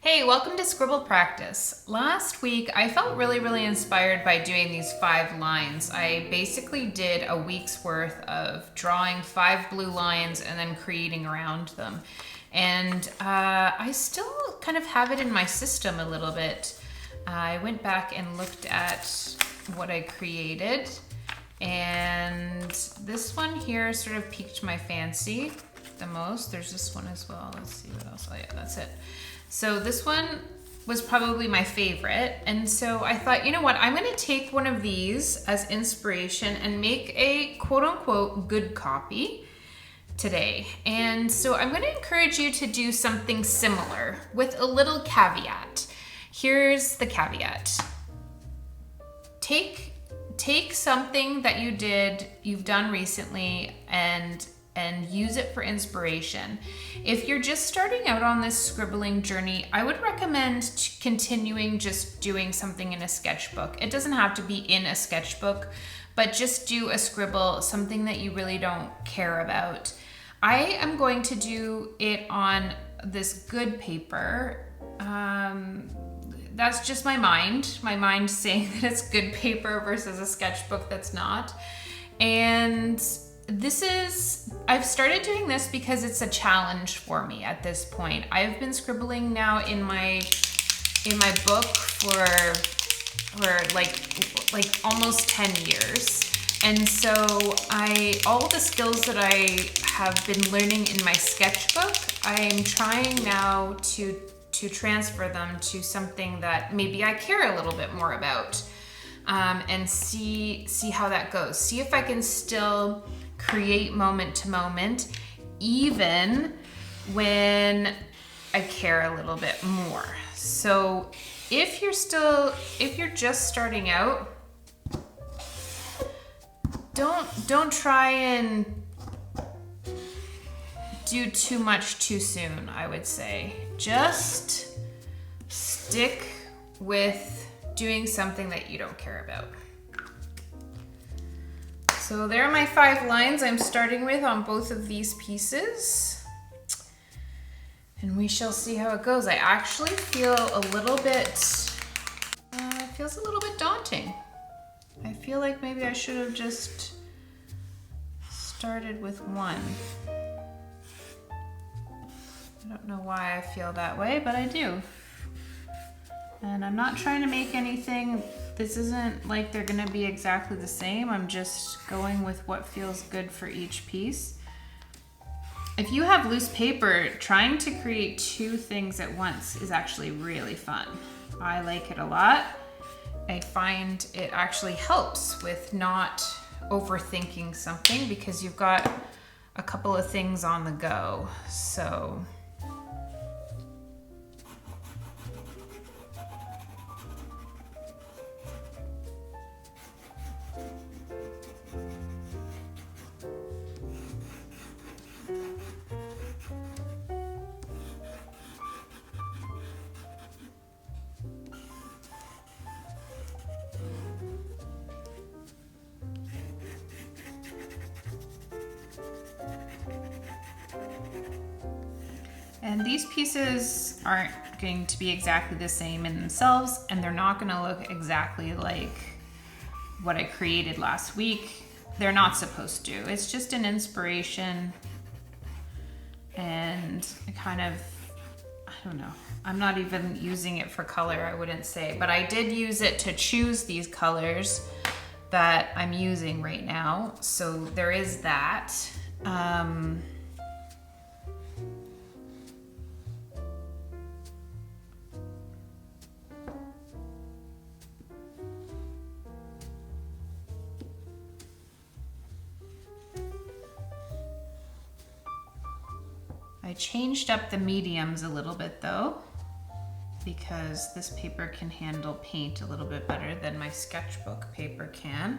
Hey, welcome to Scribble Practice. Last week, I felt really inspired by doing these 5 lines. I basically did a week's worth of drawing 5 blue lines and then creating around them. And I still kind of have it in my system a little bit. I went back and looked at what I created, and this one here sort of piqued my fancy the most. There's this one as well. Let's see what else. Oh yeah, that's it. So this one was probably my favorite. And so I thought, you know what, I'm gonna take one of these as inspiration and make a quote unquote good copy today. And so I'm gonna encourage you to do something similar with a little caveat. Here's the caveat. Take something that you've done recently and use it for inspiration. If you're just starting out on this scribbling journey, I would recommend continuing just doing something in a sketchbook. It doesn't have to be in a sketchbook, but just do a scribble, something that you really don't care about. I am going to do it on this good paper. That's just my mind saying that it's good paper versus a sketchbook that's not. And I've started doing this because it's a challenge for me at this point. I've been scribbling now in my book for like almost 10 years. And so all the skills that I have been learning in my sketchbook, I'm trying now to transfer them to something that maybe I care a little bit more about, and see how that goes. See if I can still create moment to moment, even when I care a little bit more. So if you're just starting out, don't try and do too much too soon, I would say. Just stick with doing something that you don't care about. So there are my 5 lines I'm starting with on both of these pieces. And we shall see how it goes. I actually feel a little bit, it feels a little bit daunting. I feel like maybe I should have just started with 1. I don't know why I feel that way, but I do. And I'm not trying to make anything. This isn't like they're gonna be exactly the same. I'm just going with what feels good for each piece. If you have loose paper, trying to create 2 things at once is actually really fun. I like it a lot. I find it actually helps with not overthinking something because you've got a couple of things on the go. So and these pieces aren't going to be exactly the same in themselves, and they're not going to look exactly like what I created last week. They're not supposed to. It's just an inspiration, and I don't know. I'm not even using it for color, I wouldn't say, but I did use it to choose these colors that I'm using right now. So there is that. I changed up the mediums a little bit though, because this paper can handle paint a little bit better than my sketchbook paper can.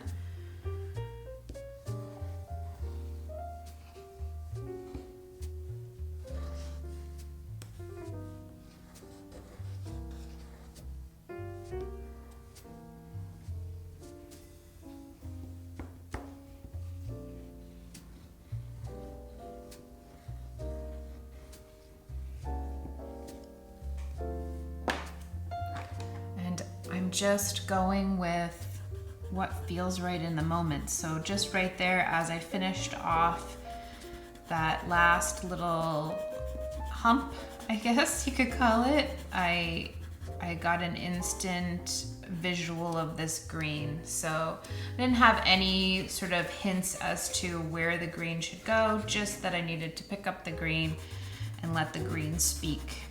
I'm just going with what feels right in the moment. So just right there, as I finished off that last little hump, I guess you could call it, I got an instant visual of this green. So I didn't have any sort of hints as to where the green should go, just that I needed to pick up the green and let the green speak.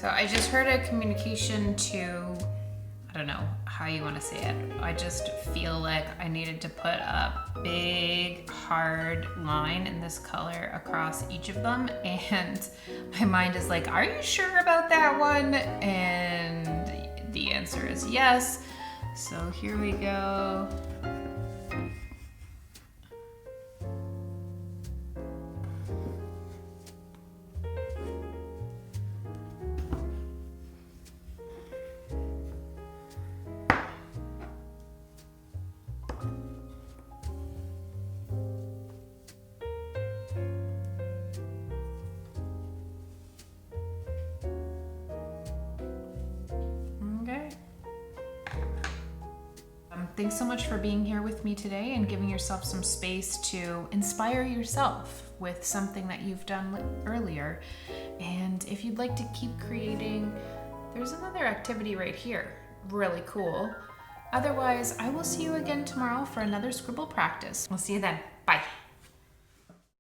So I just heard a communication to, I don't know how you want to say it. I just feel like I needed to put a big hard line in this color across each of them, and my mind is like, are you sure about that one? And the answer is yes. So here we go. Thanks so much for being here with me today and giving yourself some space to inspire yourself with something that you've done earlier. And if you'd like to keep creating, there's another activity right here. Really cool. Otherwise, I will see you again tomorrow for another scribble practice. We'll see you then. Bye.